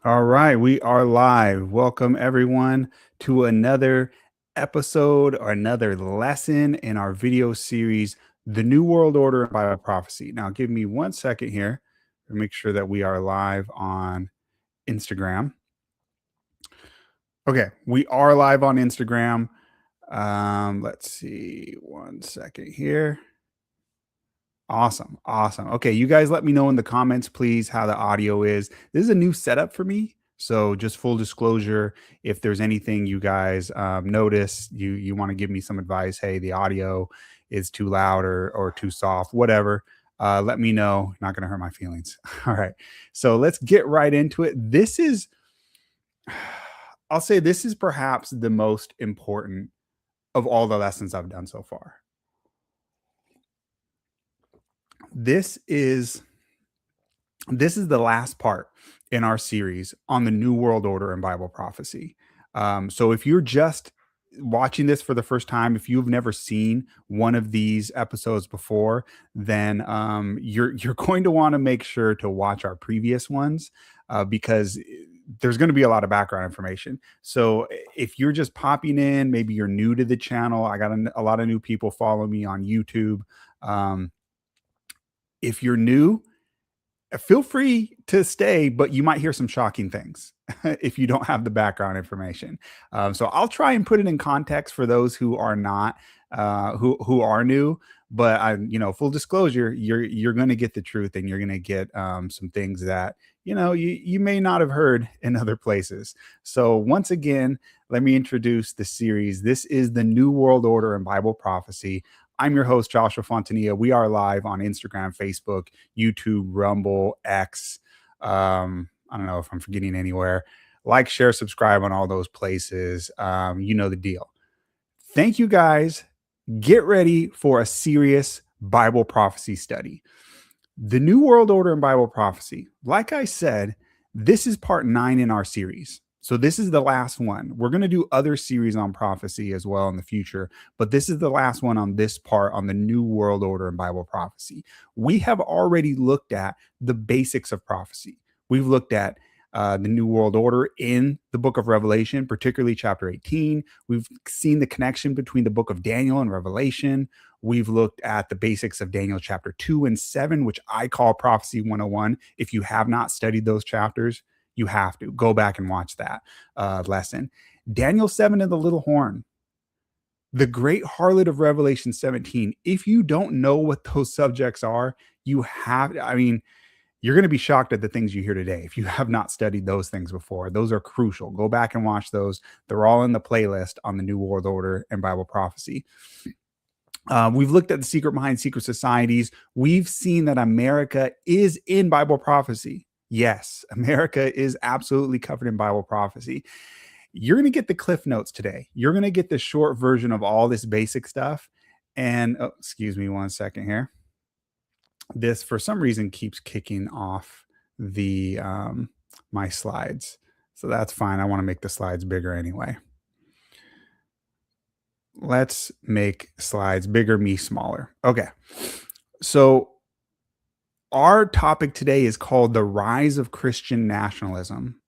All right, we are live. Welcome everyone to another episode or another lesson in our video series, The New World Order and Bible Prophecy. Now, give me 1 second here to make sure that we are live on Instagram. Okay, we are live on Instagram. Let's see, 1 second here. Awesome. Awesome. Okay, you guys let me know in the comments, please, how the audio is. This is a new setup for me. So just full disclosure, if there's anything you guys notice, you want to give me some advice, hey, the audio is too loud or too soft, whatever, let me know. Not going to hurt my feelings. All right. So let's get right into it. I'll say this is perhaps the most important of all the lessons I've done so far. This is the last part in our series on the New World Order and Bible prophecy. So if you're just watching this for the first time, if you've never seen one of these episodes before, then you're going to want to make sure to watch our previous ones because there's going to be a lot of background information. So if you're just popping in, maybe you're new to the channel. I got a lot of new people follow me on YouTube. If you're new, feel free to stay, but you might hear some shocking things if you don't have the background information. So I'll try and put it in context for those who are not, who are new. But full disclosure, you're going to get the truth, and you're going to get some things that you may not have heard in other places. So once again, let me introduce the series. This is the New World Order and Bible Prophecy. I'm your host, Joshua Fontanilla. We are live on Instagram, Facebook, YouTube, Rumble, X. I don't know if I'm forgetting anywhere. Like, share, subscribe on all those places. You know the deal. Thank you, guys. Get ready for a serious Bible prophecy study. The New World Order and Bible Prophecy. Like I said, this is part 9 in our series. So this is the last one. We're going to do other series on prophecy as well in the future, but this is the last one on this part on the New World Order and Bible Prophecy. We have already looked at the basics of prophecy. We've looked at the New World Order in the book of Revelation, particularly chapter 18. We've seen the connection between the book of Daniel and Revelation. We've looked at the basics of Daniel chapter 2 and 7, which I call Prophecy 101. If you have not studied those chapters, you have to go back and watch that lesson. Daniel 7 and the little horn, the great harlot of Revelation 17. If you don't know what those subjects are, you're going to be shocked at the things you hear today. If you have not studied those things before, those are crucial. Go back and watch those. They're all in the playlist on the New World Order and Bible Prophecy. We've looked at the secret behind secret societies. We've seen that America is in Bible prophecy. Yes, America is absolutely covered in Bible prophecy. You're going to get the cliff notes today. You're going to get the short version of all this basic stuff. And excuse me 1 second here. This, for some reason, keeps kicking off the my slides. So that's fine. I want to make the slides bigger anyway. Let's make slides bigger, me smaller. Okay. So our topic today is called The Rise of Christian Nationalism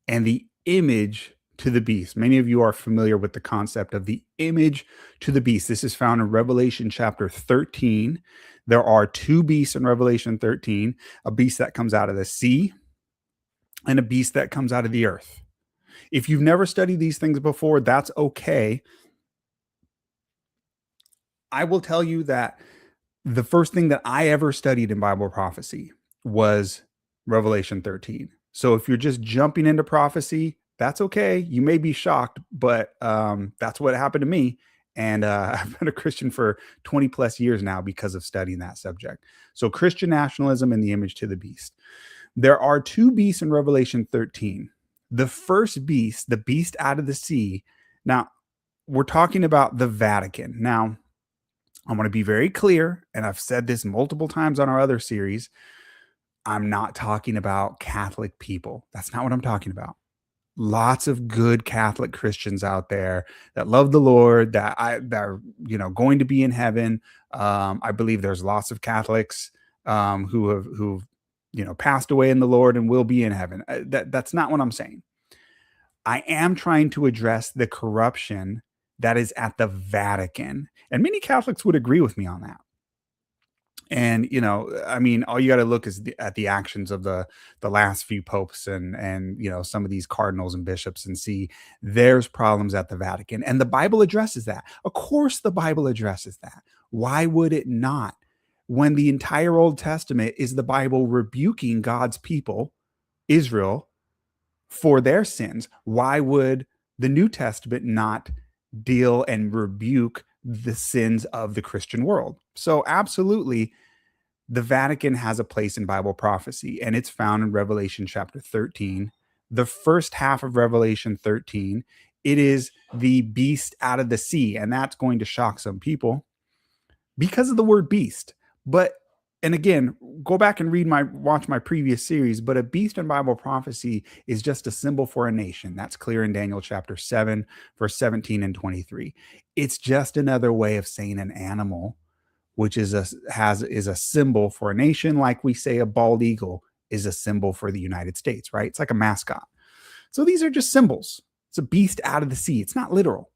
and the Image to the Beast. Many of you are familiar with the concept of the image to the beast. This is found in Revelation chapter 13. There are 2 beasts in Revelation 13, a beast that comes out of the sea and a beast that comes out of the earth. If you've never studied these things before, that's okay. I will tell you that the first thing that I ever studied in Bible prophecy was Revelation 13. So if you're just jumping into prophecy, that's okay. You may be shocked, but that's what happened to me. And I've been a Christian for 20 plus years now because of studying that subject. So Christian nationalism and the image to the beast. There are 2 beasts in Revelation 13. The first beast, the beast out of the sea. Now, we're talking about the Vatican. Now, I want to be very clear, and I've said this multiple times on our other series. I'm not talking about Catholic people. That's not what I'm talking about. Lots of good Catholic Christians out there that love the Lord, that are going to be in heaven. I believe there's lots of Catholics who've passed away in the Lord and will be in heaven. That's not what I'm saying. I am trying to address the corruption that is at the Vatican. And many Catholics would agree with me on that. And I mean, all you got to look is at the actions of the last few popes and some of these cardinals and bishops and see there's problems at the Vatican, and the Bible addresses that. Of course, the Bible addresses that. Why would it not? When the entire Old Testament is the Bible rebuking God's people, Israel, for their sins, why would the New Testament not deal and rebuke the sins of the Christian world? So absolutely, the Vatican has a place in Bible prophecy, and it's found in Revelation chapter 13. The first half of Revelation 13, it is the beast out of the sea, and that's going to shock some people because of the word beast. And again, go back and watch my previous series, but a beast in Bible prophecy is just a symbol for a nation. That's clear in Daniel chapter 7, verse 17 and 23. It's just another way of saying an animal, which is a symbol for a nation, like we say a bald eagle is a symbol for the United States, right? It's like a mascot. So these are just symbols. It's a beast out of the sea. It's not literal.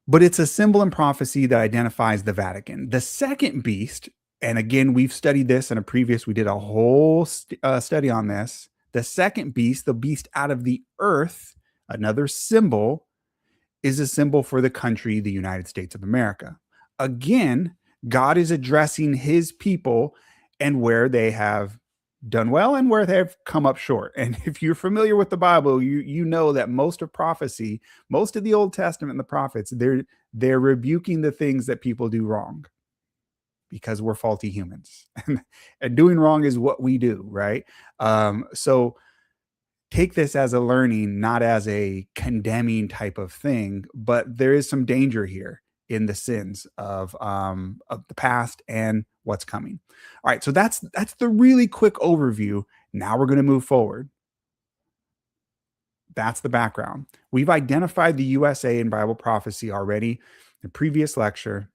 But it's a symbol in prophecy that identifies the Vatican. The second beast, and again, we've studied this in we did a whole study on this. The second beast, the beast out of the earth, another symbol, is a symbol for the country, the United States of America. Again, God is addressing his people and where they have done well and where they've come up short. And if you're familiar with the Bible, you know that most of prophecy, most of the Old Testament and the prophets, they're rebuking the things that people do wrong because we're faulty humans. And doing wrong is what we do, right? So take this as a learning, not as a condemning type of thing, but there is some danger here in the sins of the past and what's coming. All right, so that's the really quick overview. Now we're going to move forward. That's the background. We've identified the USA in Bible prophecy already in the previous lecture.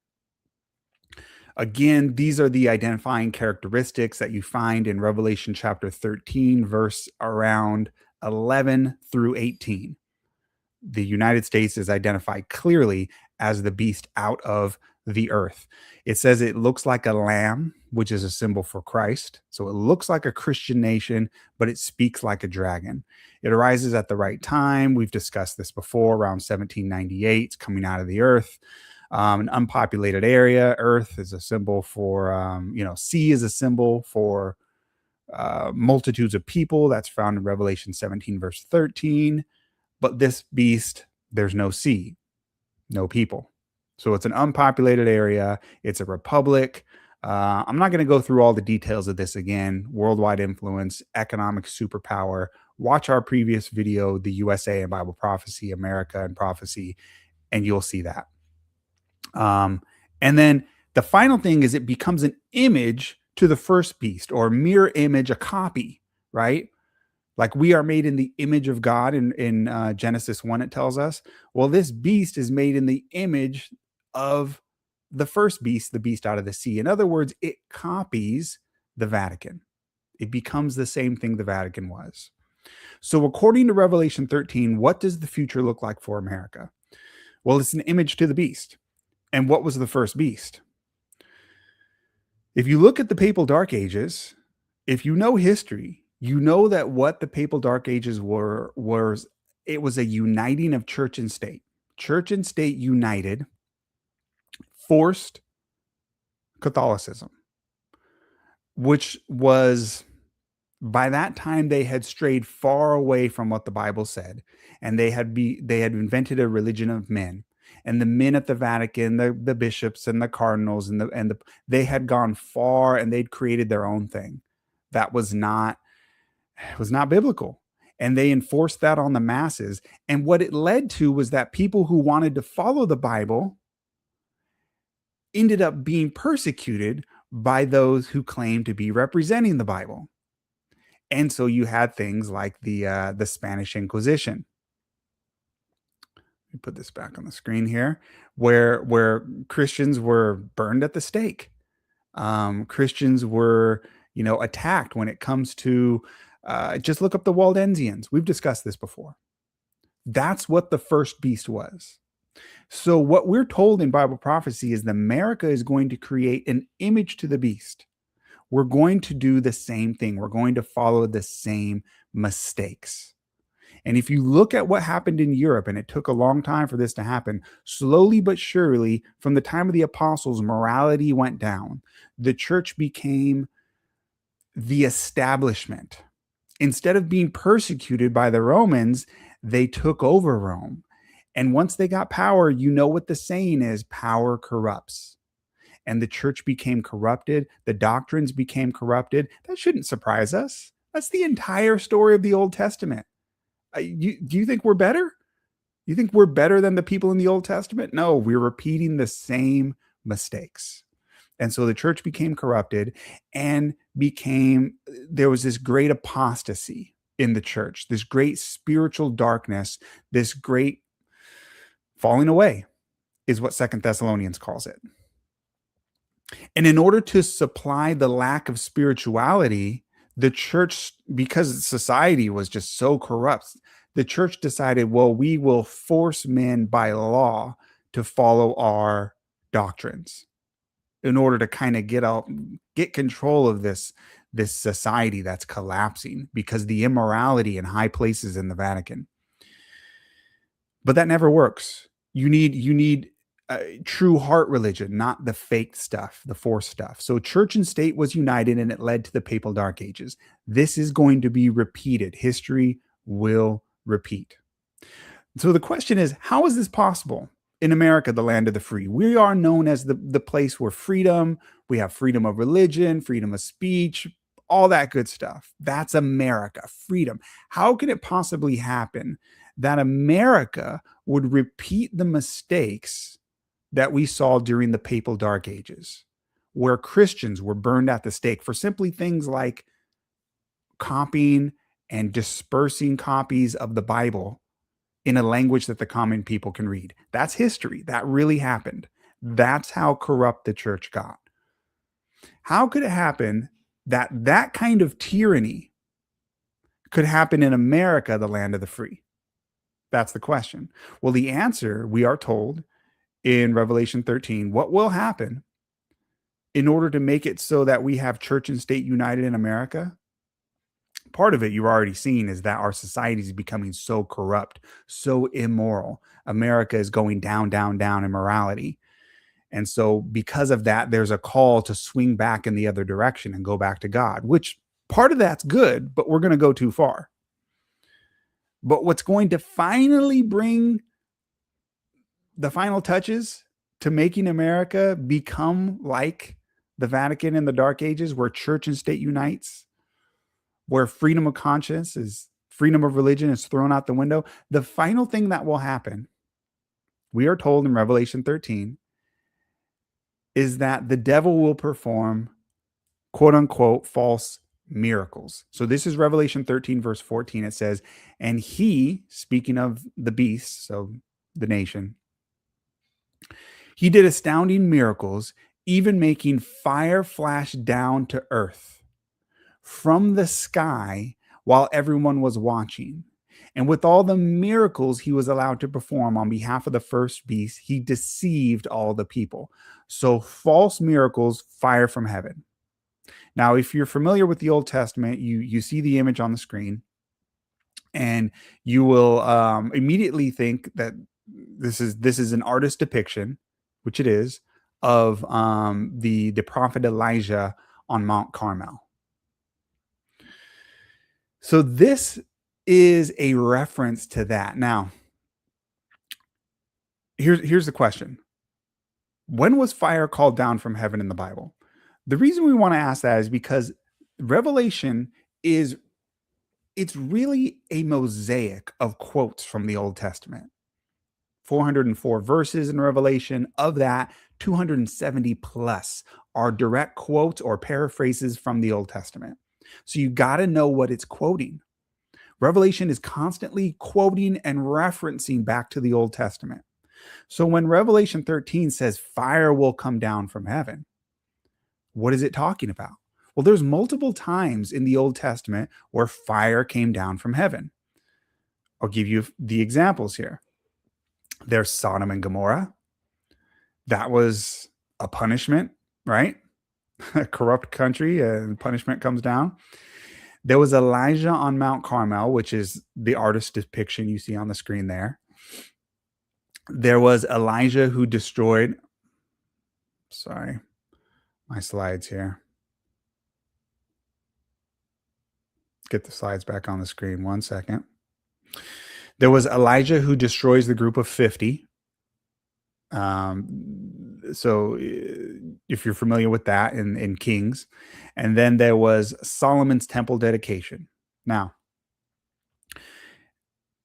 Again, these are the identifying characteristics that you find in Revelation chapter 13, verse around 11 through 18. The United States is identified clearly as the beast out of the earth. It says it looks like a lamb, which is a symbol for Christ. So it looks like a Christian nation, but it speaks like a dragon. It arises at the right time. We've discussed this before, around 1798. It's coming out of the earth. An unpopulated area. Earth is a symbol for, sea is a symbol for multitudes of people. That's found in Revelation 17, verse 13. But this beast, there's no sea, no people. So it's an unpopulated area. It's a republic. I'm not going to go through all the details of this again. Worldwide influence, economic superpower. Watch our previous video, the USA and Bible prophecy, America and prophecy, and you'll see that. And then the final thing is it becomes an image to the first beast, or mirror image, a copy, right? Like we are made in the image of God in Genesis 1, it tells us. Well, this beast is made in the image of the first beast, the beast out of the sea. In other words, it copies the Vatican. It becomes the same thing the Vatican was. So according to Revelation 13, what does the future look like for America? Well, it's an image to the beast. And what was the first beast? If you look at the papal dark ages, if you know history, you know that what the papal dark ages was it was a uniting of church and state. Church and state united, forced Catholicism, which was, by that time they had strayed far away from what the Bible said, and they had invented a religion of men. And the men at the Vatican, the bishops and the cardinals they had gone far, and they'd created their own thing that was not biblical. And they enforced that on the masses. And what it led to was that people who wanted to follow the Bible ended up being persecuted by those who claimed to be representing the Bible. And so you had things like the Spanish Inquisition. Let me put this back on the screen here, where Christians were burned at the stake. Christians were, attacked when it comes to just look up the Waldensians. We've discussed this before. That's what the first beast was. So what we're told in Bible prophecy is that America is going to create an image to the beast. We're going to do the same thing. We're going to follow the same mistakes. And if you look at what happened in Europe, and it took a long time for this to happen, slowly but surely, from the time of the apostles, morality went down. The church became the establishment. Instead of being persecuted by the Romans, they took over Rome. And once they got power, you know what the saying is, power corrupts. And the church became corrupted. The doctrines became corrupted. That shouldn't surprise us. That's the entire story of the Old Testament. Do you think we're better? You think we're better than the people in the Old Testament? No, we're repeating the same mistakes. And so the church became corrupted and there was this great apostasy in the church, this great spiritual darkness, this great falling away is what 2 Thessalonians calls it. And in order to supply the lack of spirituality, the church, because society was just so corrupt, the church decided, well, we will force men by law to follow our doctrines in order to kind of get control of this society that's collapsing because the immorality in high places in the Vatican. But that never works. You need true heart religion, not the fake stuff, the forced stuff. So church and state was united, and it led to the papal dark ages. This is going to be repeated. History will repeat. So the question is, how is this possible? In America, the land of the free, we are known as the place where we have freedom of religion, freedom of speech, all that good stuff. That's America, freedom. How can it possibly happen that America would repeat the mistakes that we saw during the papal dark ages, where Christians were burned at the stake for simply things like copying and dispersing copies of the Bible in a language that the common people can read? That's history. That really happened. That's how corrupt the church got. How could it happen that that kind of tyranny could happen in America, the land of the free? That's the question. Well, the answer, we are told in Revelation 13, what will happen in order to make it so that we have church and state united in America? Part of it you've already seen is that our society is becoming so corrupt, so immoral. America is going down, down, down in morality. And so because of that, there's a call to swing back in the other direction and go back to God, which part of that's good, but we're going to go too far. But what's going to finally bring the final touches to making America become like the Vatican in the Dark Ages, where church and state unites, where freedom of conscience is freedom of religion is thrown out the window. The final thing that will happen, we are told in Revelation 13, is that the devil will perform quote unquote false miracles. So this is Revelation 13, verse 14. It says, and he, speaking of the beast, so the nation, he did astounding miracles, even making fire flash down to earth from the sky while everyone was watching. And with all the miracles he was allowed to perform on behalf of the first beast, he deceived all the people. So false miracles, fire from heaven. Now, if you're familiar with the Old Testament, you see the image on the screen, and you will immediately think that this is an artist depiction, which it is, of the prophet Elijah on Mount Carmel. So this is a reference to that. Now, here's the question. When was fire called down from heaven in the Bible? The reason we want to ask that is because Revelation it's really a mosaic of quotes from the Old Testament. 404 verses in Revelation. Of that, 270 plus are direct quotes or paraphrases from the Old Testament. So you got to know what it's quoting. Revelation is constantly quoting and referencing back to the Old Testament. So when Revelation 13 says fire will come down from heaven, what is it talking about? Well, there's multiple times in the Old Testament where fire came down from heaven. I'll give you the examples here. There's Sodom and Gomorrah. That was a punishment, right? A corrupt country, and punishment comes down. There was Elijah on Mount Carmel, which is the artist's depiction you see on the screen there. There was Elijah who destroyed, sorry, my slides here. Get the slides back on the screen. 1 second. There was Elijah who destroys the group of 50. So if you're familiar with that in Kings. And then there was Solomon's temple dedication. Now,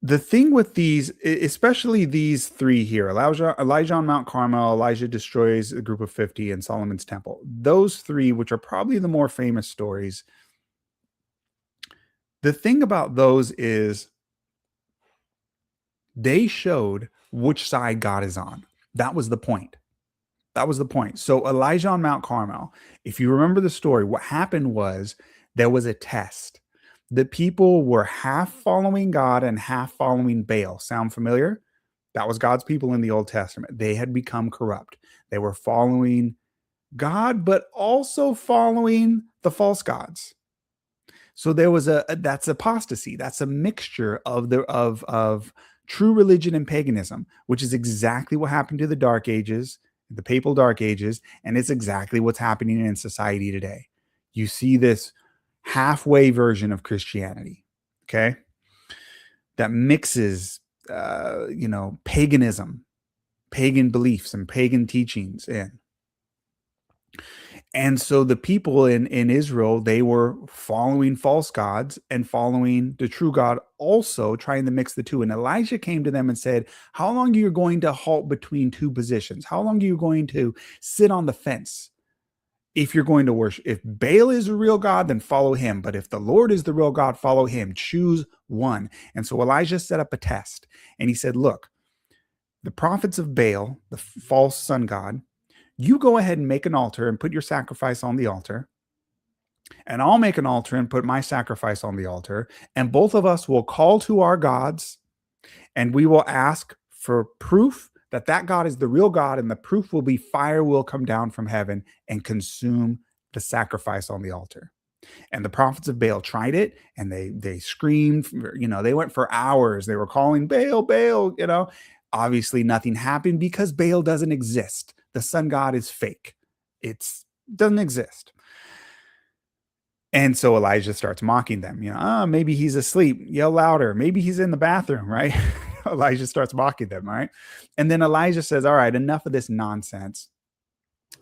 the thing with these, especially these three here, Elijah on Mount Carmel, Elijah destroys a group of 50, and Solomon's temple, those three, which are probably the more famous stories, the thing about those is they showed which side God is on. That was the point. That was the point. So Elijah on Mount Carmel, if you remember the story, what happened was there was a test. The people were half following God and half following Baal. Sound familiar? That was God's people in the Old Testament. They had become corrupt. They were following God, but also following the false gods. So there was that's apostasy. That's a mixture of true religion and paganism, which is exactly what happened to the Dark Ages, the papal Dark Ages, and it's exactly what's happening in society today. You see this halfway version of Christianity, okay, that mixes, paganism, pagan beliefs, and pagan teachings in. And so the people in Israel, they were following false gods and following the true God, also trying to mix the two. And Elijah came to them and said, how long are you going to halt between two positions? How long are you going to sit on the fence? If you're going to worship, if Baal is a real God, then follow him. But if the Lord is the real God, follow him. Choose one. And so Elijah set up a test. And he said, look, the prophets of Baal, the false sun god, you go ahead and make an altar and put your sacrifice on the altar. And I'll make an altar and put my sacrifice on the altar. And both of us will call to our gods, and we will ask for proof that that God is the real God, and the proof will be fire will come down from heaven and consume the sacrifice on the altar. And the prophets of Baal tried it, and they screamed, they went for hours. They were calling Baal, Baal, Obviously nothing happened because Baal doesn't exist. The sun god is fake. It doesn't exist. And so Elijah starts mocking them. Maybe he's asleep. Yell louder. Maybe he's in the bathroom, right? Elijah starts mocking them, right? And then Elijah says, all right, enough of this nonsense.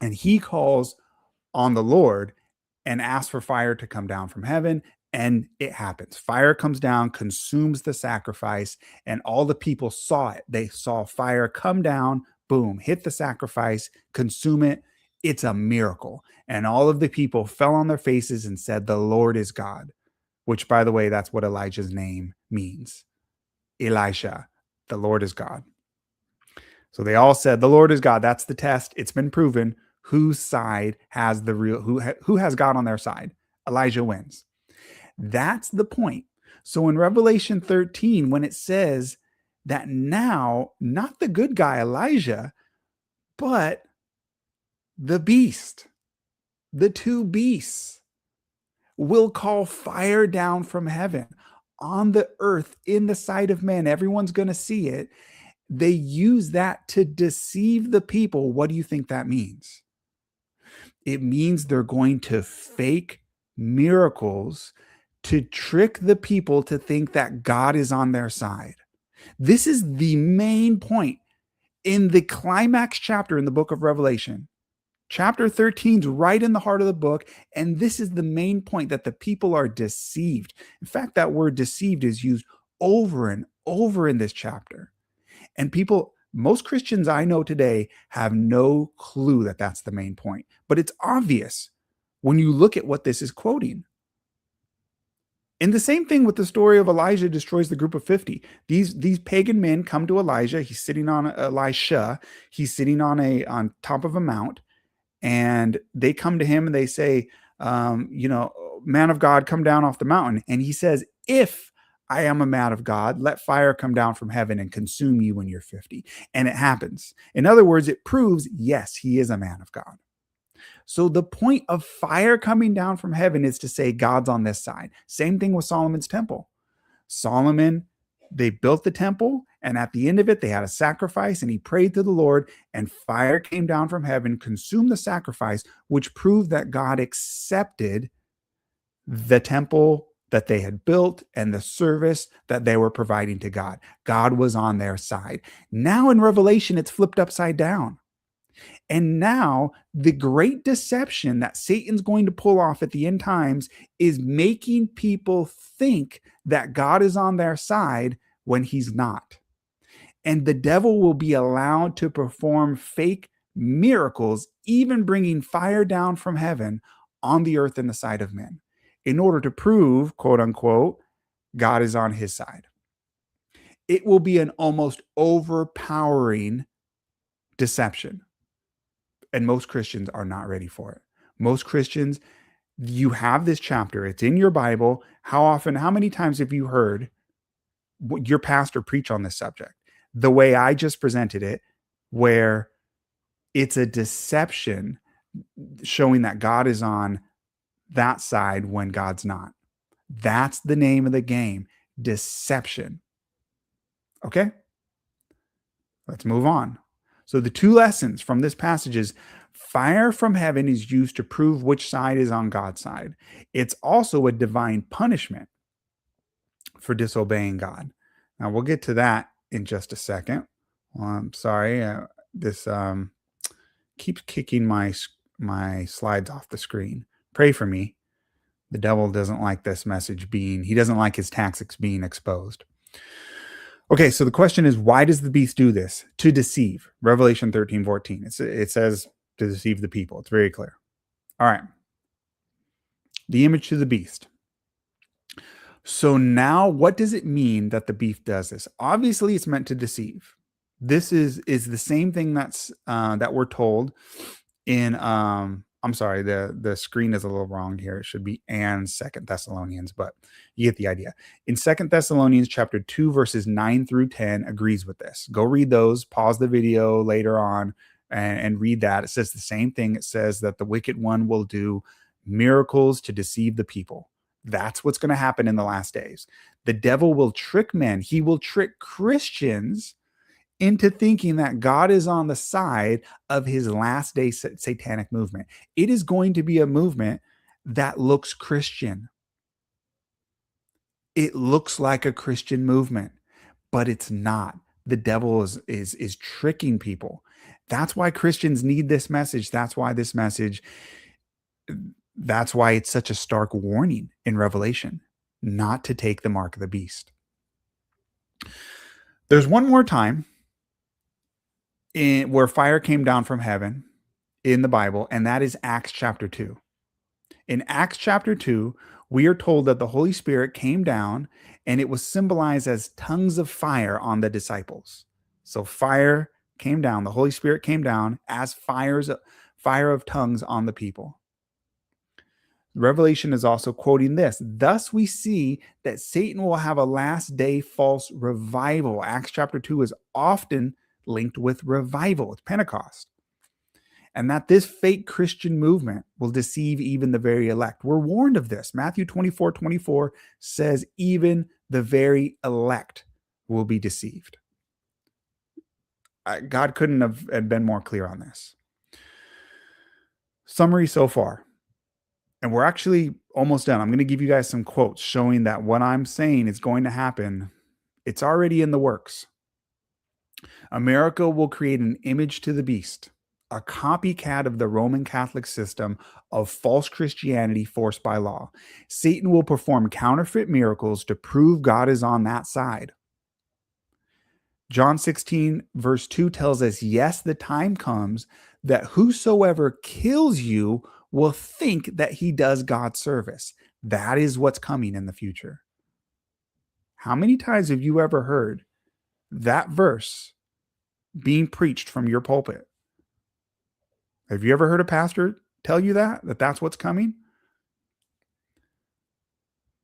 And he calls on the Lord and asks for fire to come down from heaven. And it happens. Fire comes down, consumes the sacrifice, and all the people saw it. They saw fire come down, boom, hit the sacrifice, consume it. It's a miracle. And all of the people fell on their faces and said, the Lord is God, which, by the way, that's what Elijah's name means. Elisha, the Lord is God. So they all said, the Lord is God. That's the test. It's been proven. Whose side has the real, who has God on their side? Elijah wins. That's the point. So in Revelation 13, when it says that now, not the good guy Elijah, but the beast, the two beasts, will call fire down from heaven on the earth in the sight of men. Everyone's going to see it. They use that to deceive the people. What do you think that means? It means they're going to fake miracles to trick the people to think that God is on their side. This is the main point in the climax chapter in the book of Revelation. Chapter 13 is right in the heart of the book, and this is the main point, that the people are deceived. In fact, that word deceived is used over and over in this chapter. And most Christians I know today have no clue that that's the main point. But it's obvious when you look at what this is quoting. And the same thing with the story of Elijah destroys the group of 50. These pagan men come to Elijah. He's sitting on Elisha. He's sitting on top of a mount. And they come to him and they say, man of God, come down off the mountain. And he says, if I am a man of God, let fire come down from heaven and consume you when you're 50. And it happens. In other words, it proves, yes, he is a man of God. So the point of fire coming down from heaven is to say God's on this side. Same thing with Solomon's temple. Solomon, they built the temple, and at the end of it, they had a sacrifice, and he prayed to the Lord, and fire came down from heaven, consumed the sacrifice, which proved that God accepted the temple that they had built and the service that they were providing to God. God was on their side. Now in Revelation, it's flipped upside down. And now the great deception that Satan's going to pull off at the end times is making people think that God is on their side when he's not. And the devil will be allowed to perform fake miracles, even bringing fire down from heaven on the earth and the side of men, in order to prove, quote unquote, God is on his side. It will be an almost overpowering deception. And most Christians are not ready for it. Most Christians, you have this chapter, it's in your Bible. How many times have you heard your pastor preach on this subject? The way I just presented it, where it's a deception showing that God is on that side when God's not. That's the name of the game, deception. Okay? Let's move on. So the two lessons from this passage is fire from heaven is used to prove which side is on God's side. It's also a divine punishment for disobeying God. Now we'll get to that in just a second. Well, I'm sorry, this keeps kicking my slides off the screen. Pray for me. The devil doesn't like this message he doesn't like his tactics being exposed. Okay, so the question is, why does the beast do this? To deceive. Revelation 13:14. It says to deceive the people. It's very clear. All right. The image to the beast. So now what does it mean that the beast does this? Obviously, it's meant to deceive. This is the same thing that we're told in I'm sorry, the screen is a little wrong here. It should be and 2 Thessalonians, but you get the idea. In 2 Thessalonians chapter 2, verses 9 through 10 agrees with this. Go read those, pause the video later on and read that. It says the same thing. It says that the wicked one will do miracles to deceive the people. That's what's going to happen in the last days. The devil will trick men. He will trick Christians into thinking that God is on the side of his last day satanic movement. It is going to be a movement that looks Christian. It looks like a Christian movement, but it's not. The devil is tricking people. That's why Christians need this message. That's why it's such a stark warning in Revelation, not to take the mark of the beast. There's one more time where fire came down from heaven in the Bible, and that is Acts chapter 2. In Acts chapter 2, we are told that the Holy Spirit came down, and it was symbolized as tongues of fire on the disciples. So fire came down, the Holy Spirit came down as fire of tongues on the people. Revelation is also quoting this. Thus we see that Satan will have a last day false revival. Acts chapter 2 is often linked with revival, with Pentecost. And that this fake Christian movement will deceive even the very elect. We're warned of this. Matthew 24:24 says even the very elect will be deceived. God couldn't have been more clear on this. Summary so far. And we're actually almost done. I'm going to give you guys some quotes showing that what I'm saying is going to happen. It's already in the works. America will create an image to the beast, a copycat of the Roman Catholic system of false Christianity forced by law. Satan will perform counterfeit miracles to prove God is on that side. John 16, verse 2 tells us, yes, the time comes that whosoever kills you will think that he does God's service. That is what's coming in the future. How many times have you ever heard that verse being preached from your pulpit? Have you ever heard a pastor tell you that that's what's coming?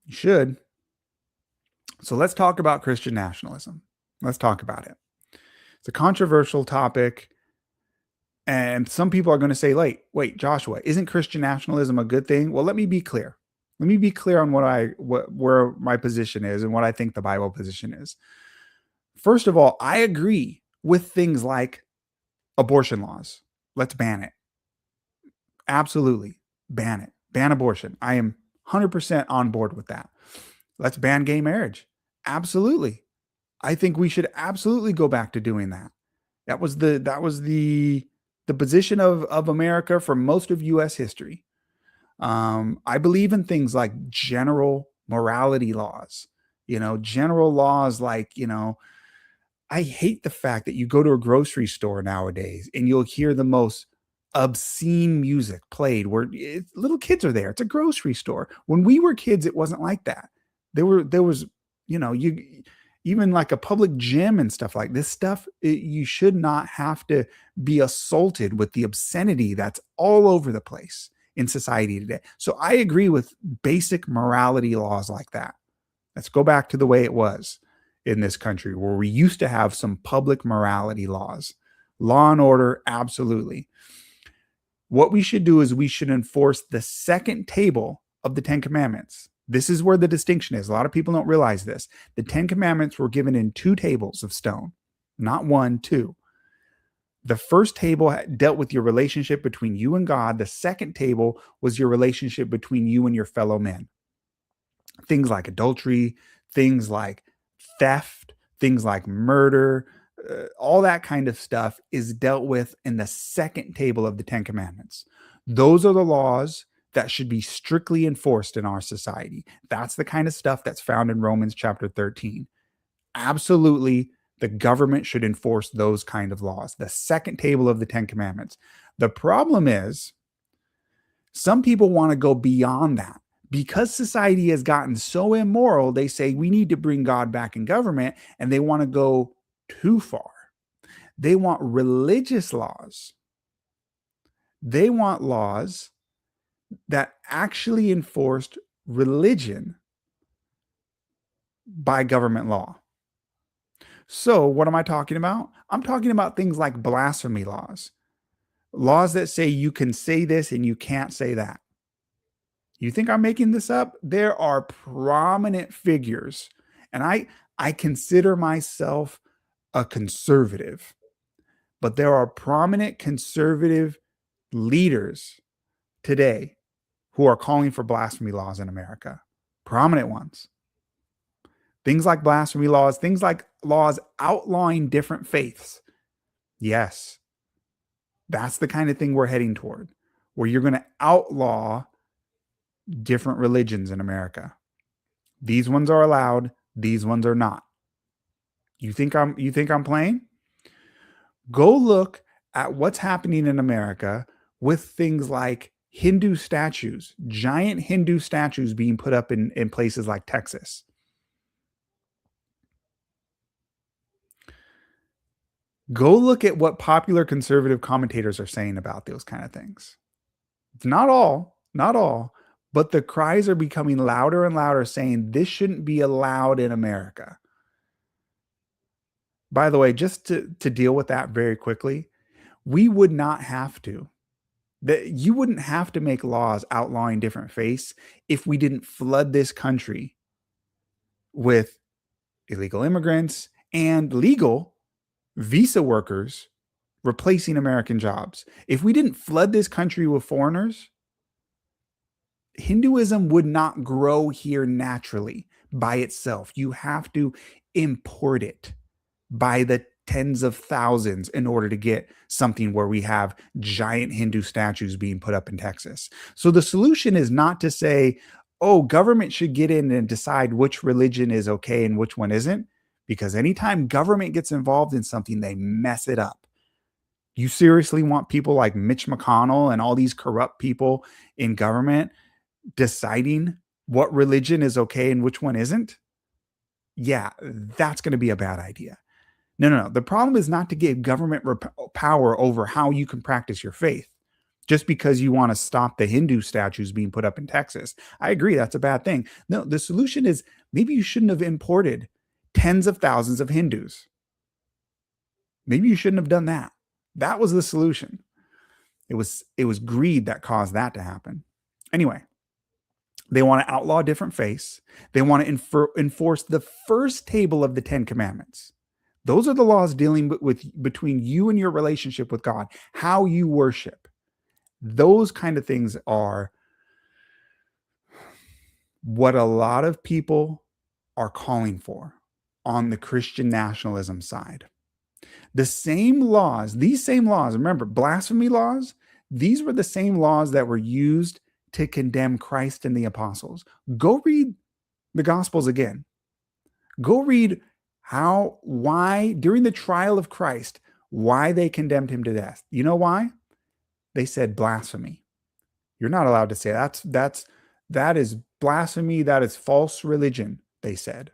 You should. So let's talk about Christian nationalism. Let's talk about it. It's a controversial topic. And some people are going to say, wait, Joshua, isn't Christian nationalism a good thing? Well, let me be clear. Let me be clear on where my position is and what I think the Bible position is. First of all, I agree with things like abortion laws. Let's ban it. Absolutely. Ban it. Ban abortion. I am 100% on board with that. Let's ban gay marriage. Absolutely. I think we should absolutely go back to doing that. That was the position of America for most of US history. I believe in things like general morality laws, general laws like, I hate the fact that you go to a grocery store nowadays and you'll hear the most obscene music played where little kids are there. It's a grocery store. When we were kids, it wasn't like that. There was, you even like a public gym and stuff like this stuff. You should not have to be assaulted with the obscenity that's all over the place in society today. So I agree with basic morality laws like that. Let's go back to the way it was in this country where we used to have some public morality laws. Law and order, absolutely. What we should do is we should enforce the second table of the Ten Commandments. This is where the distinction is. A lot of people don't realize this. The Ten Commandments were given in 2 tables of stone, not 1, 2. The first table dealt with your relationship between you and God. The second table was your relationship between you and your fellow men. Things like adultery, things like theft, things like murder, all that kind of stuff is dealt with in the second table of the Ten Commandments. Those are the laws that should be strictly enforced in our society. That's the kind of stuff that's found in Romans chapter 13. Absolutely, the government should enforce those kind of laws. The second table of the Ten Commandments. The problem is, some people want to go beyond that. Because society has gotten so immoral, they say we need to bring God back in government, and they want to go too far. They want religious laws. They want laws that actually enforced religion by government law. So, what am I talking about? I'm talking about things like blasphemy laws. Laws that say you can say this and you can't say that. You think I'm making this up? There are prominent figures, and I consider myself a conservative, but there are prominent conservative leaders today who are calling for blasphemy laws in America. Prominent ones. Things like blasphemy laws, things like laws outlawing different faiths. Yes, that's the kind of thing we're heading toward, where you're going to outlaw different religions in America. These ones are allowed, these ones are not. You think I'm playing? Go look at what's happening in America with things like Hindu statues, giant Hindu statues being put up in places like Texas. Go look at what popular conservative commentators are saying about those kind of things. It's not all, but the cries are becoming louder and louder saying this shouldn't be allowed in America. By the way, just to deal with that very quickly, we would not have to. You wouldn't have to make laws outlawing different faiths if we didn't flood this country with illegal immigrants and legal visa workers replacing American jobs. If we didn't flood this country with foreigners, Hinduism would not grow here naturally by itself. You have to import it by the tens of thousands in order to get something where we have giant Hindu statues being put up in Texas. So the solution is not to say, oh, government should get in and decide which religion is okay and which one isn't, because anytime government gets involved in something, they mess it up. You seriously want people like Mitch McConnell and all these corrupt people in government deciding what religion is okay and which one isn't? Yeah, that's going to be a bad idea. No. The problem is not to give government power over how you can practice your faith. just because you want to stop the Hindu statues being put up in Texas. I agree, that's a bad thing. No, the solution is maybe you shouldn't have imported tens of thousands of Hindus. Maybe you shouldn't have done that. That was the solution. It was greed that caused that to happen. Anyway, they want to outlaw different faiths. They want to enforce the first table of the 10 Commandments. Those are the laws dealing with between you and your relationship with God, how you worship. Those kind of things are what a lot of people are calling for on the Christian nationalism side. The same laws, these same laws, remember, blasphemy laws, these were the same laws that were used to condemn Christ and the apostles. Go read the Gospels again. Go read why, during the trial of Christ, why they condemned him to death. You know why? They said blasphemy. You're not allowed to say that is blasphemy. That is false religion, they said.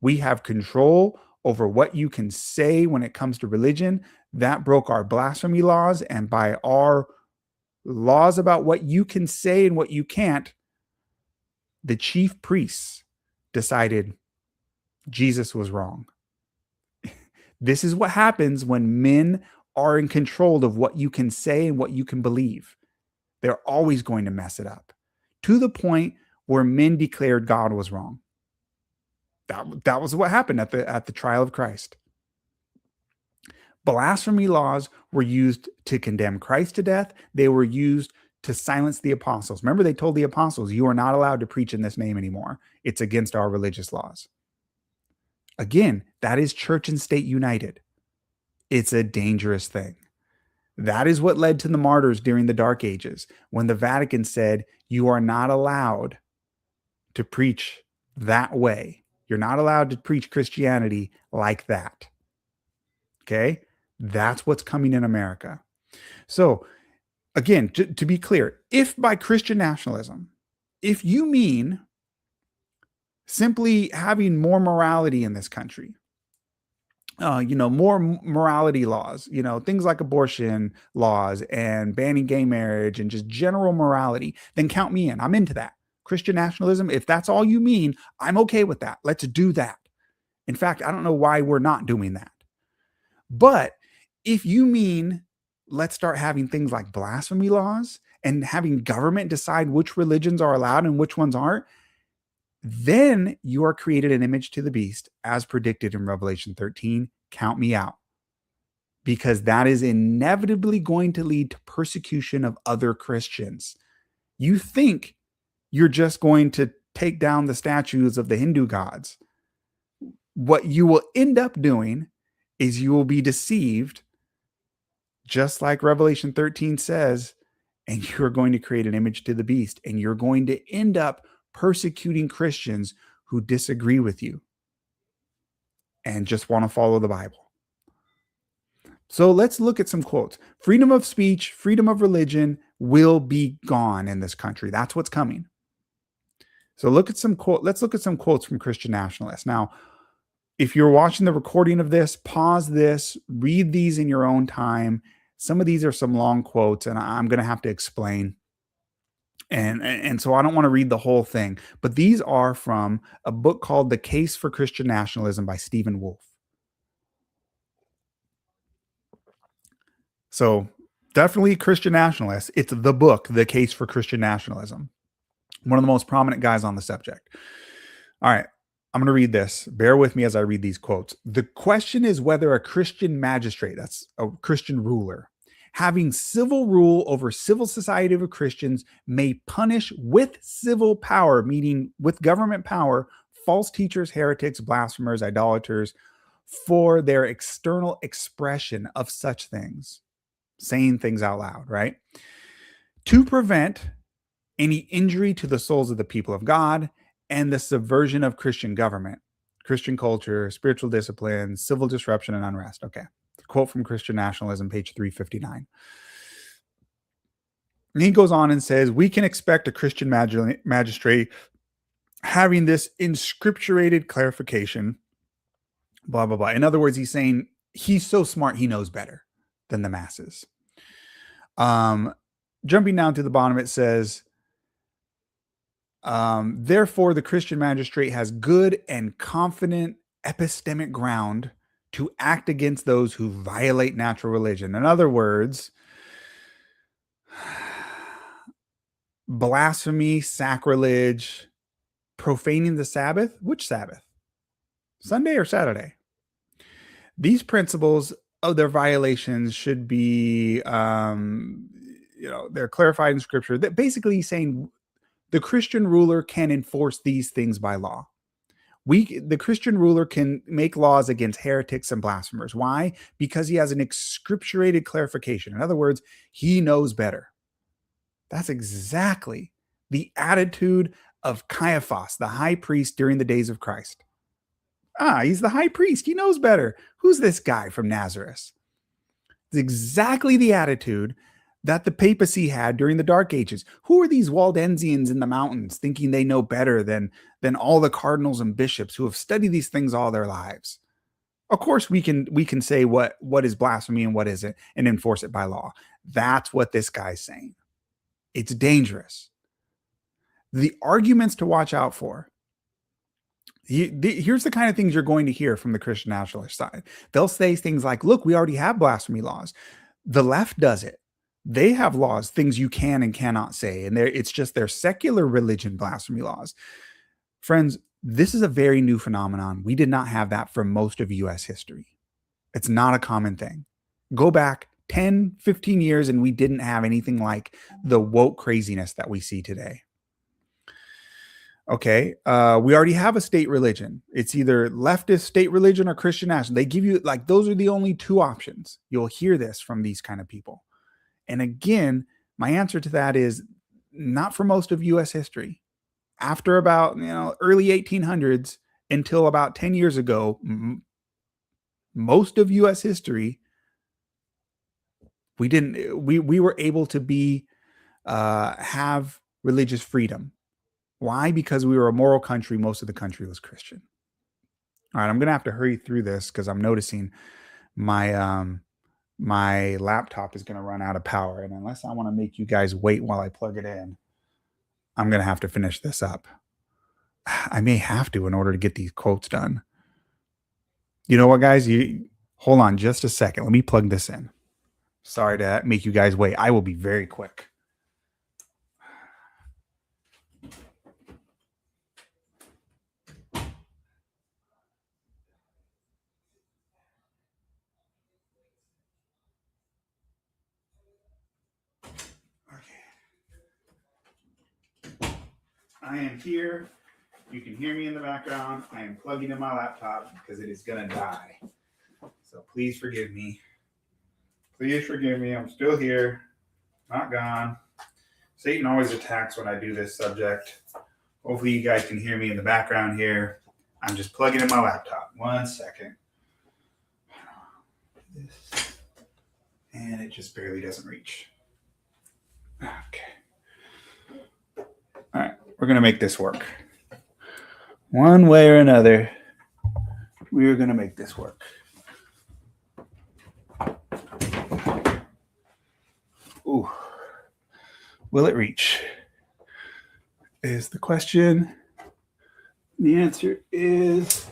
We have control over what you can say when it comes to religion. That broke our blasphemy laws, and by our laws about what you can say and what you can't, the chief priests decided Jesus was wrong. This is what happens when men are in control of what you can say and what you can believe. They're always going to mess it up, to the point where men declared God was wrong. That was what happened at the trial of Christ. Blasphemy laws were used to condemn Christ to death. They were used to silence the apostles. Remember, they told the apostles, you are not allowed to preach in this name anymore. It's against our religious laws. Again, that is church and state united. It's a dangerous thing. That is what led to the martyrs during the Dark Ages, when the Vatican said, you are not allowed to preach that way. You're not allowed to preach Christianity like that. Okay? That's what's coming in America. So, again, to be clear, if by Christian nationalism, if you mean simply having more morality in this country, more morality laws, things like abortion laws and banning gay marriage and just general morality, then count me in. I'm into that. Christian nationalism, if that's all you mean, I'm okay with that. Let's do that. In fact, I don't know why we're not doing that. But if you mean let's start having things like blasphemy laws and having government decide which religions are allowed and which ones aren't, then you are created an image to the beast, as predicted in Revelation 13. Count me out. Because that is inevitably going to lead to persecution of other Christians. You think you're just going to take down the statues of the Hindu gods. What you will end up doing is you will be deceived, just like Revelation 13 says, and you're going to create an image to the beast, and you're going to end up persecuting Christians who disagree with you and just want to follow the Bible. So let's look at some quotes. Freedom of speech, freedom of religion will be gone in this country. That's what's coming. So let's look at some quotes from Christian nationalists. Now, if you're watching the recording of this, pause this, read these in your own time. Some of these are some long quotes, and I'm going to have to explain. And so I don't want to read the whole thing, but these are from a book called The Case for Christian Nationalism by Stephen Wolfe. So definitely Christian nationalists. It's the book, The Case for Christian Nationalism. One of the most prominent guys on the subject. All right, I'm going to read this. Bear with me as I read these quotes. The question is whether a Christian magistrate, that's a Christian ruler, having civil rule over civil society of Christians, may punish with civil power, meaning with government power, false teachers, heretics, blasphemers, idolaters, for their external expression of such things, saying things out loud, right? To prevent any injury to the souls of the people of God and the subversion of Christian government, Christian culture, spiritual discipline, civil disruption, and unrest. Okay. Quote from Christian Nationalism, page 359. And he goes on and says, we can expect a Christian magistrate having this inscripturated clarification, blah, blah, blah. In other words, he's saying he's so smart, he knows better than the masses. jumping down to the bottom, it says, therefore, the Christian magistrate has good and confident epistemic ground to act against those who violate natural religion. In other words, blasphemy, sacrilege, profaning the Sabbath. Which Sabbath? Sunday or Saturday? These principles of their violations should be, they're clarified in Scripture. That basically saying the Christian ruler can enforce these things by law. The Christian ruler can make laws against heretics and blasphemers. Why? Because he has an scripturated clarification. In other words, he knows better. That's exactly the attitude of Caiaphas, the high priest during the days of Christ. He's the high priest. He knows better. Who's this guy from Nazareth? It's exactly the attitude that the papacy had during the Dark Ages. Who are these Waldensians in the mountains thinking they know better than all the cardinals and bishops who have studied these things all their lives? Of course, we can say what is blasphemy and what isn't and enforce it by law. That's what this guy's saying. It's dangerous. The arguments to watch out for. Here's the kind of things you're going to hear from the Christian nationalist side. They'll say things like, look, we already have blasphemy laws. The left does it. They have laws, things you can and cannot say. And it's just their secular religion blasphemy laws. Friends, this is a very new phenomenon. We did not have that for most of U.S. history. It's not a common thing. Go back 10, 15 years and we didn't have anything like the woke craziness that we see today. Okay, we already have a state religion. It's either leftist state religion or Christian national. They give you, like, those are the only two options. You'll hear this from these kind of people. And again, my answer to that is not for most of U.S. history. After about, early 1800s until about 10 years ago, most of U.S. history, we were able to have religious freedom. Why? Because we were a moral country. Most of the country was Christian. All right, I'm going to have to hurry through this because I'm noticing my my laptop is going to run out of power. And unless I want to make you guys wait while I plug it in, I'm going to have to finish this up. I may have to in order to get these quotes done. You know what, guys? Hold on just a second. Let me plug this in. Sorry to make you guys wait. I will be very quick. I am here. You can hear me in the background. I am plugging in my laptop because it is going to die. So please forgive me. Please forgive me. I'm still here. Not gone. Satan always attacks when I do this subject. Hopefully you guys can hear me in the background here. I'm just plugging in my laptop. 1 second. And it just barely doesn't reach. Okay. All right. We're going to make this work. One way or another, we are going to make this work. Ooh. Will it reach? Is the question. The answer is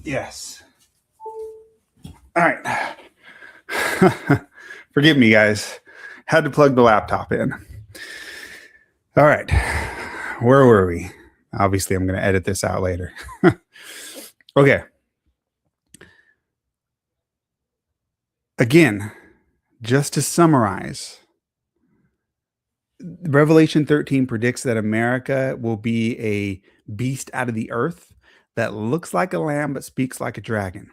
yes. All right. Forgive me, guys. Had to plug the laptop in. All right. Where were we? Obviously, I'm going to edit this out later. Okay. Again, just to summarize, Revelation 13 predicts that America will be a beast out of the earth that looks like a lamb but speaks like a dragon.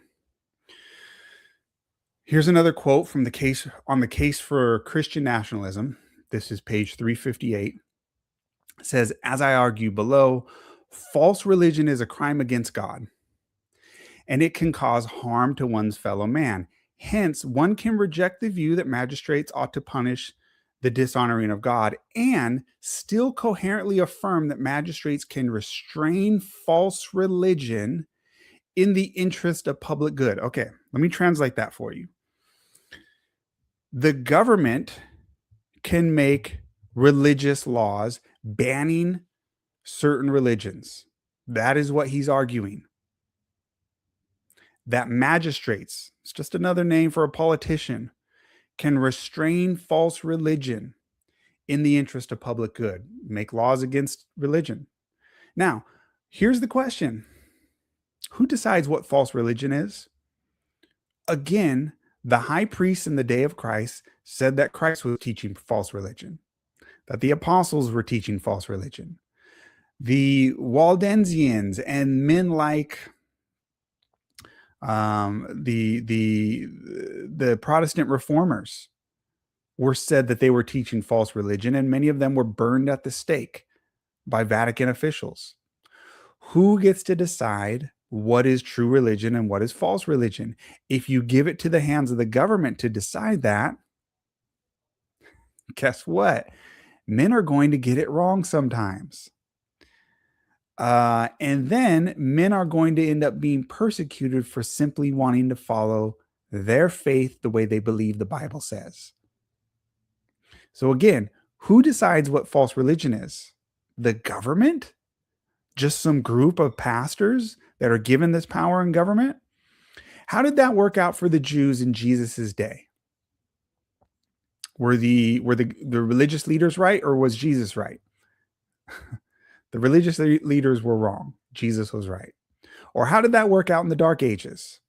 Here's another quote from the case for Christian nationalism. This is page 358. It says, as I argue below, false religion is a crime against God, and it can cause harm to one's fellow man. Hence, one can reject the view that magistrates ought to punish the dishonoring of God and still coherently affirm that magistrates can restrain false religion in the interest of public good. Okay, let me translate that for you. The government can make religious laws banning certain religions. That is what he's arguing. That magistrates, it's just another name for a politician, can restrain false religion in the interest of public good, make laws against religion. Now, here's the question: who decides what false religion is? Again, the high priest in the day of Christ said that Christ was teaching false religion, that the apostles were teaching false religion. The Waldensians and men like the Protestant reformers were said that they were teaching false religion, and many of them were burned at the stake by Vatican officials. Who gets to decide what is true religion and what is false religion? If you give it to the hands of the government to decide that, guess what? Men are going to get it wrong sometimes. And then men are going to end up being persecuted for simply wanting to follow their faith the way they believe the Bible says. So again, who decides what false religion is? The government? Just some group of pastors that are given this power in government? How did that work out for the Jews in Jesus's day? Were the religious leaders right, or was Jesus right? The religious leaders were wrong. Jesus was right. Or how did that work out in the Dark Ages?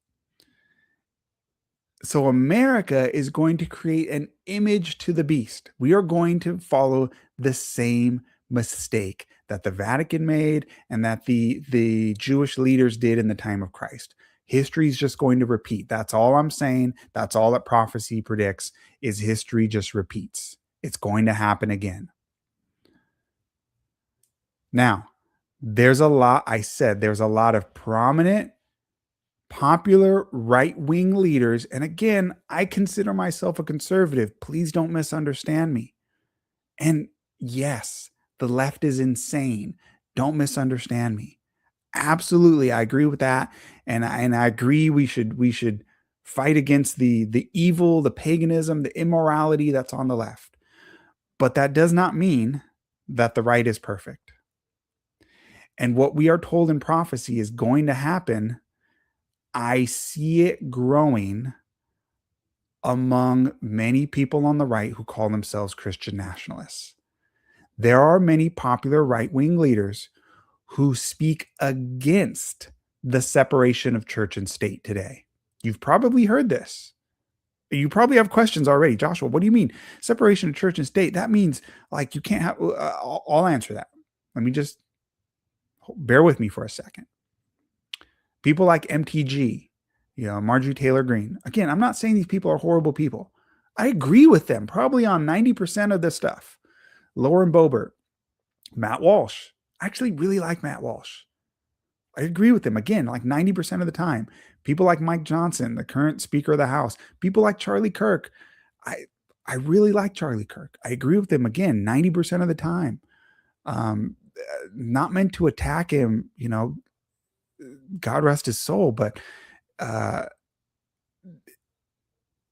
So America is going to create an image to the beast. We are going to follow the same mistake that the Vatican made and that the Jewish leaders did in the time of Christ. History is just going to repeat. That's all I'm saying. That's all that prophecy predicts, is history just repeats. It's going to happen again. Now, there's a lot of prominent, popular right-wing leaders. And again, I consider myself a conservative. Please don't misunderstand me. And yes, the left is insane. Don't misunderstand me. Absolutely, I agree with that. And I agree we should fight against the evil, the paganism, the immorality that's on the left. But that does not mean that the right is perfect. And what we are told in prophecy is going to happen. I see it growing among many people on the right who call themselves Christian nationalists. There are many popular right-wing leaders who speak against the separation of church and state today. You've probably heard this. You probably have questions already. Joshua, what do you mean separation of church and state? That means like you can't have, I'll answer that. Let me just bear with me for a second. People like MTG, Marjorie Taylor Greene. Again, I'm not saying these people are horrible people. I agree with them probably on 90% of this stuff. Lauren Boebert, Matt Walsh. I actually really like Matt Walsh. I agree with him, again, like 90% of the time. People like Mike Johnson, the current Speaker of the House. People like Charlie Kirk. I really like Charlie Kirk. I agree with him, again, 90% of the time. Not meant to attack him, God rest his soul, but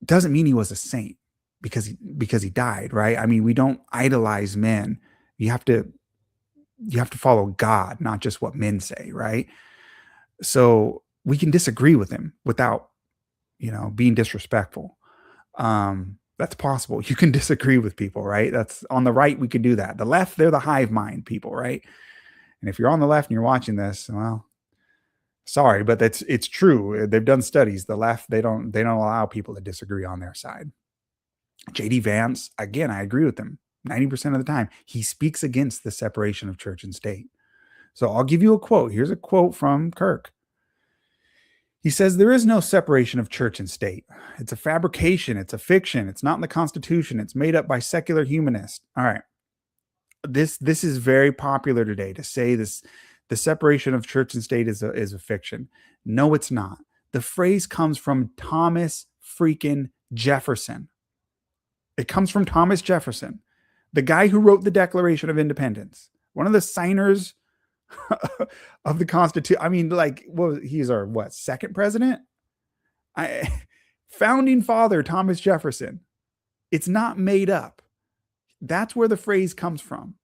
doesn't mean he was a saint because he died, right? I mean, we don't idolize men. You have to follow God, not just what men say, right? So we can disagree with him without, being disrespectful. That's possible. You can disagree with people, right? That's on the right. We can do that. The left, they're the hive mind people, right? And if you're on the left and you're watching this, well, sorry, but it's true. They've done studies. The left, they don't allow people to disagree on their side. JD Vance, again, I agree with him 90% of the time. He speaks against the separation of church and state. So I'll give you a quote. Here's a quote from Kirk. He says, "There is no separation of church and state. It's a fabrication. It's a fiction. It's not in the Constitution. It's made up by secular humanists." All right. This is very popular today to say this. The separation of church and state is a fiction. No, it's not. The phrase comes from Thomas freaking Jefferson. It comes from Thomas Jefferson, the guy who wrote the Declaration of Independence, one of the signers of the Constitution. I mean, like, he's our second president? Founding father Thomas Jefferson. It's not made up. That's where the phrase comes from.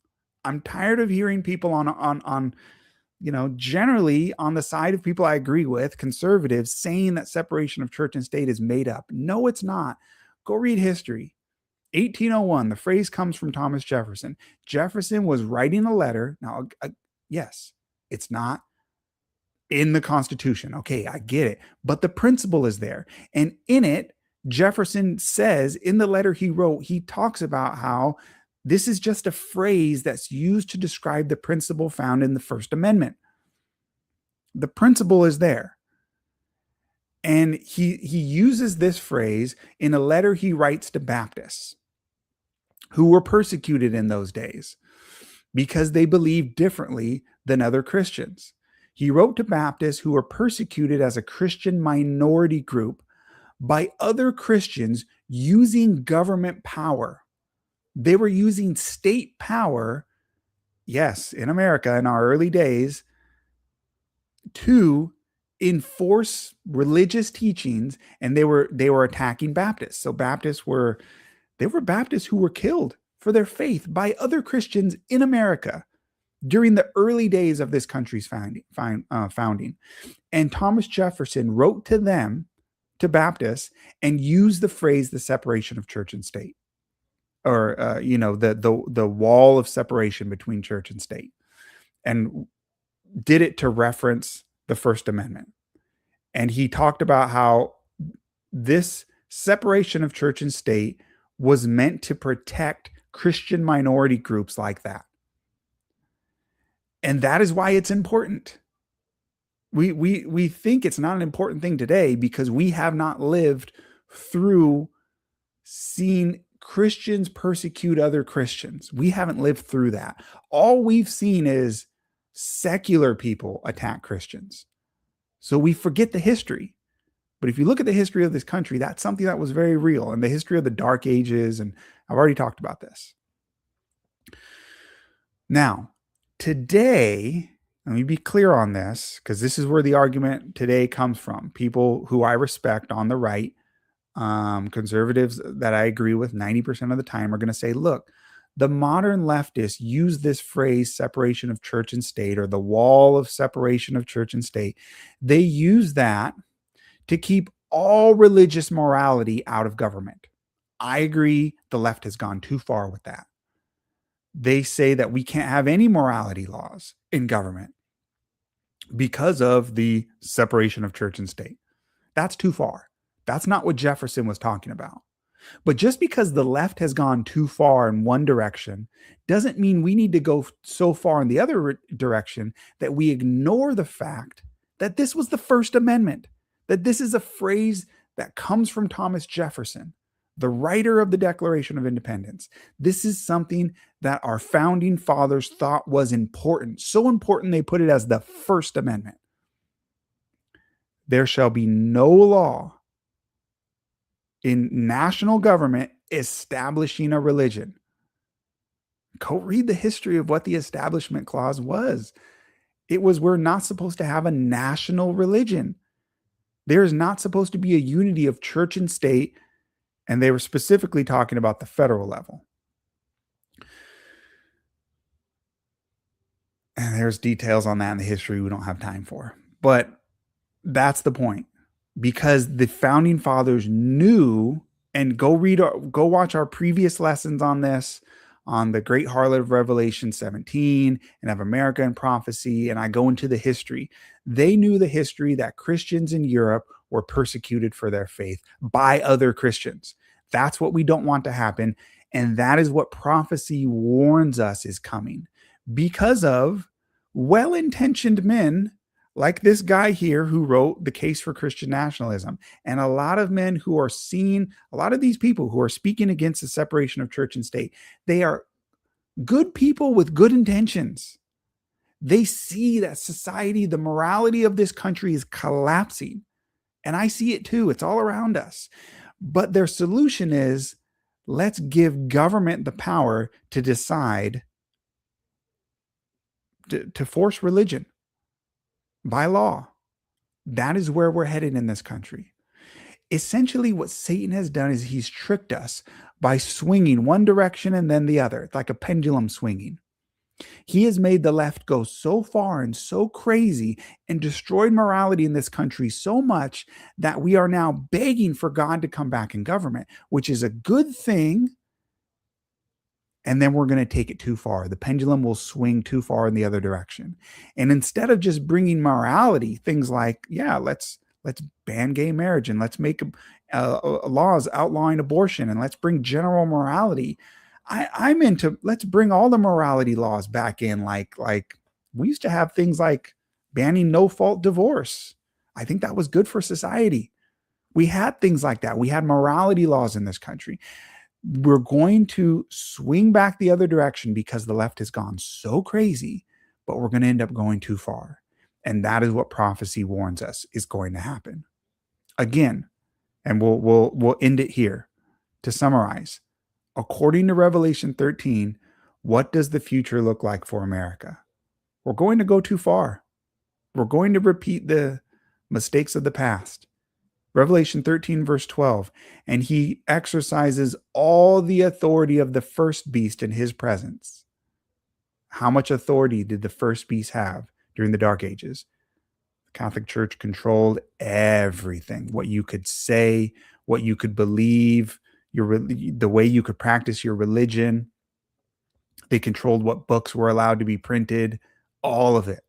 I'm tired of hearing people on generally on the side of people I agree with, conservatives, saying that separation of church and state is made up. No, it's not. Go read history. 1801, the phrase comes from Thomas Jefferson. Jefferson was writing a letter. Now, yes, it's not in the Constitution. Okay, I get it. But the principle is there. And in it, Jefferson says in the letter he wrote, he talks about how this is just a phrase that's used to describe the principle found in the First Amendment. The principle is there. And he uses this phrase in a letter he writes to Baptists who were persecuted in those days because they believed differently than other Christians. He wrote to Baptists who were persecuted as a Christian minority group by other Christians using government power. They were using state power, yes, in America in our early days, to enforce religious teachings, and they were attacking Baptists. So Baptists were Baptists who were killed for their faith by other Christians in America during the early days of this country's founding. And Thomas Jefferson wrote to them, to Baptists, and used the phrase the separation of church and state, or the wall of separation between church and state, and did it to reference the First Amendment. And he talked about how this separation of church and state was meant to protect Christian minority groups like that. And that is why it's important. We think it's not an important thing today because we have not lived through seeing Christians persecute other Christians. We haven't lived through that. All we've seen is secular people attack Christians. So we forget the history. But if you look at the history of this country, that's something that was very real, and the history of the Dark Ages, and I've already talked about this. Now, today, let me be clear on this, because this is where the argument today comes from. People who I respect on the right, conservatives that I agree with 90% of the time, are going to say, look, the modern leftists use this phrase, separation of church and state, or the wall of separation of church and state. They use that to keep all religious morality out of government. I agree the left has gone too far with that. They say that we can't have any morality laws in government because of the separation of church and state. That's too far. That's not what Jefferson was talking about. But just because the left has gone too far in one direction doesn't mean we need to go so far in the other direction that we ignore the fact that this was the First Amendment, that this is a phrase that comes from Thomas Jefferson, the writer of the Declaration of Independence. This is something that our founding fathers thought was important, so important they put it as the First Amendment. There shall be no law in national government establishing a religion. Go read the history of what the Establishment Clause was. It was, we're not supposed to have a national religion. There is not supposed to be a unity of church and state, and they were specifically talking about the federal level. And there's details on that in the history we don't have time for. But that's the point. Because the founding fathers knew, and go watch our previous lessons on this, on the Great Harlot of Revelation 17 and of America and Prophecy, and I go into the history. They knew the history that Christians in Europe were persecuted for their faith by other Christians. That's what we don't want to happen, and that is what prophecy warns us is coming, because of well-intentioned men like this guy here who wrote The Case for Christian Nationalism, and a lot of men who are seeing, a lot of these people who are speaking against the separation of church and state, they are good people with good intentions. They see that society, the morality of this country is collapsing. And I see it too. It's all around us. But their solution is, let's give government the power to decide to force religion by law. That is where we're headed in this country. Essentially, what Satan has done is he's tricked us by swinging one direction and then the other, like a pendulum swinging. He has made the left go so far and so crazy and destroyed morality in this country so much that we are now begging for God to come back in government, which is a good thing. And then we're going to take it too far. The pendulum will swing too far in the other direction. And instead of just bringing morality, things like, yeah, let's ban gay marriage and let's make laws outlawing abortion and let's bring general morality. I'm into let's bring all the morality laws back in. Like we used to have things like banning no fault divorce. I think that was good for society. We had things like that. We had morality laws in this country. We're going to swing back the other direction because the left has gone so crazy, but we're going to end up going too far. And that is what prophecy warns us is going to happen. Again, and we'll end it here. To summarize, according to Revelation 13, what does the future look like for America? We're going to go too far. We're going to repeat the mistakes of the past. Revelation 13, verse 12, and he exercises all the authority of the first beast in his presence. How much authority did the first beast have during the Dark Ages? The Catholic Church controlled everything, what you could say, what you could believe, the way you could practice your religion. They controlled what books were allowed to be printed, all of it.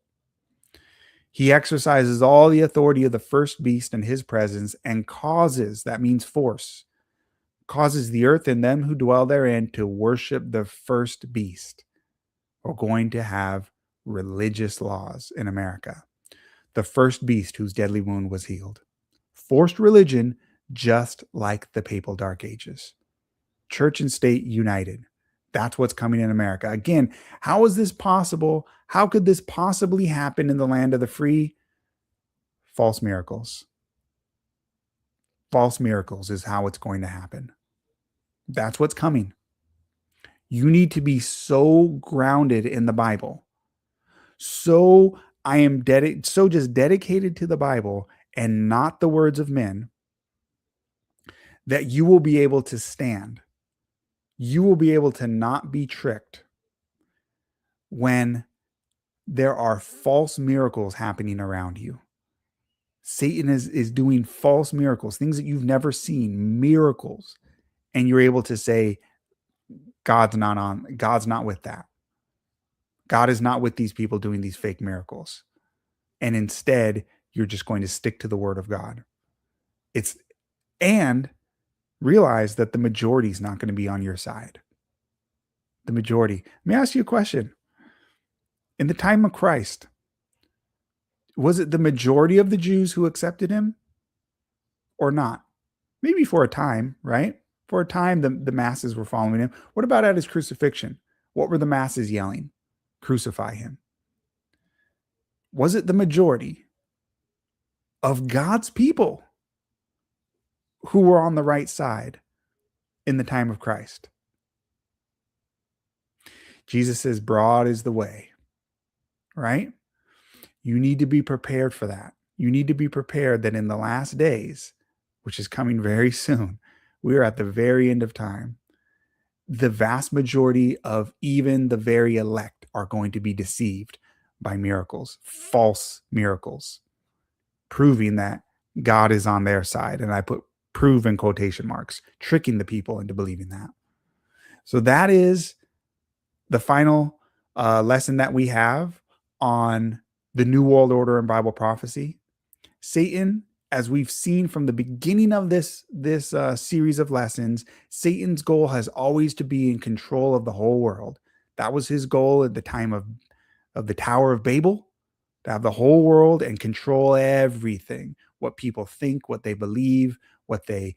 He exercises all the authority of the first beast in his presence and causes, that means force, causes the earth and them who dwell therein to worship the first beast. We're going to have religious laws in America. The first beast whose deadly wound was healed. Forced religion, just like the papal Dark Ages. Church and state united. That's what's coming in America. Again, how is this possible? How could this possibly happen in the land of the free? False miracles. False miracles is how it's going to happen. That's what's coming. You need to be so grounded in the Bible. So I am just dedicated to the Bible and not the words of men that you will be able to stand. You will be able to not be tricked when there are false miracles happening around you. Satan is doing false miracles, things that you've never seen, miracles. And you're able to say, God's not with that. God is not with these people doing these fake miracles. And instead, you're just going to stick to the word of God. And realize that the majority is not going to be on your side. The majority. Let me ask you a question. In the time of Christ, was it the majority of the Jews who accepted him or not? Maybe for a time, right? For a time, the masses were following him. What about at his crucifixion? What were the masses yelling? Crucify him. Was it the majority of God's people who were on the right side in the time of Christ? Jesus says, broad is the way, right? You need to be prepared for that. You need to be prepared that in the last days, which is coming very soon, we are at the very end of time. The vast majority of even the very elect are going to be deceived by miracles, false miracles, proving that God is on their side. And I put prove in quotation marks, tricking the people into believing that. So that is the final lesson that we have on the New World Order and Bible prophecy. Satan, as we've seen from the beginning of this series of lessons, Satan's goal has always to be in control of the whole world. That was his goal at the time of the Tower of Babel, to have the whole world and control everything, what people think, what they believe, what they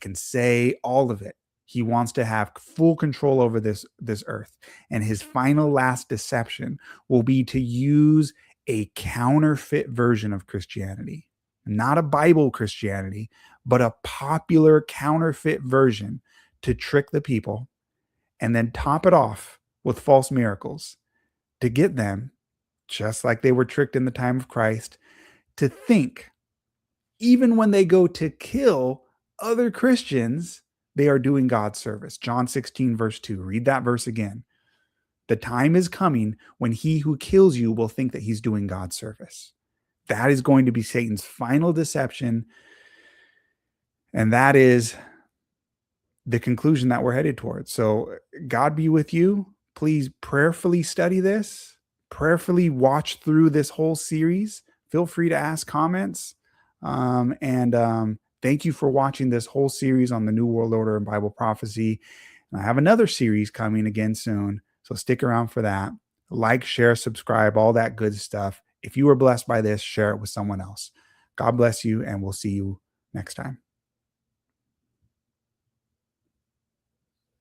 can say, all of it. He wants to have full control over this earth. And his final last deception will be to use a counterfeit version of Christianity. Not a Bible Christianity, but a popular counterfeit version to trick the people and then top it off with false miracles to get them, just like they were tricked in the time of Christ, to think even when they go to kill other Christians, they are doing God's service. John 16, verse 2. Read that verse again. The time is coming when he who kills you will think that he's doing God's service. That is going to be Satan's final deception. And that is the conclusion that we're headed towards. So God be with you. Please prayerfully study this, prayerfully watch through this whole series. Feel free to ask comments. Thank you for watching this whole series on the New World Order and Bible prophecy. And I have another series coming again soon. So stick around for that. Like, share, subscribe, all that good stuff. If you were blessed by this, share it with someone else. God bless you, and we'll see you next time.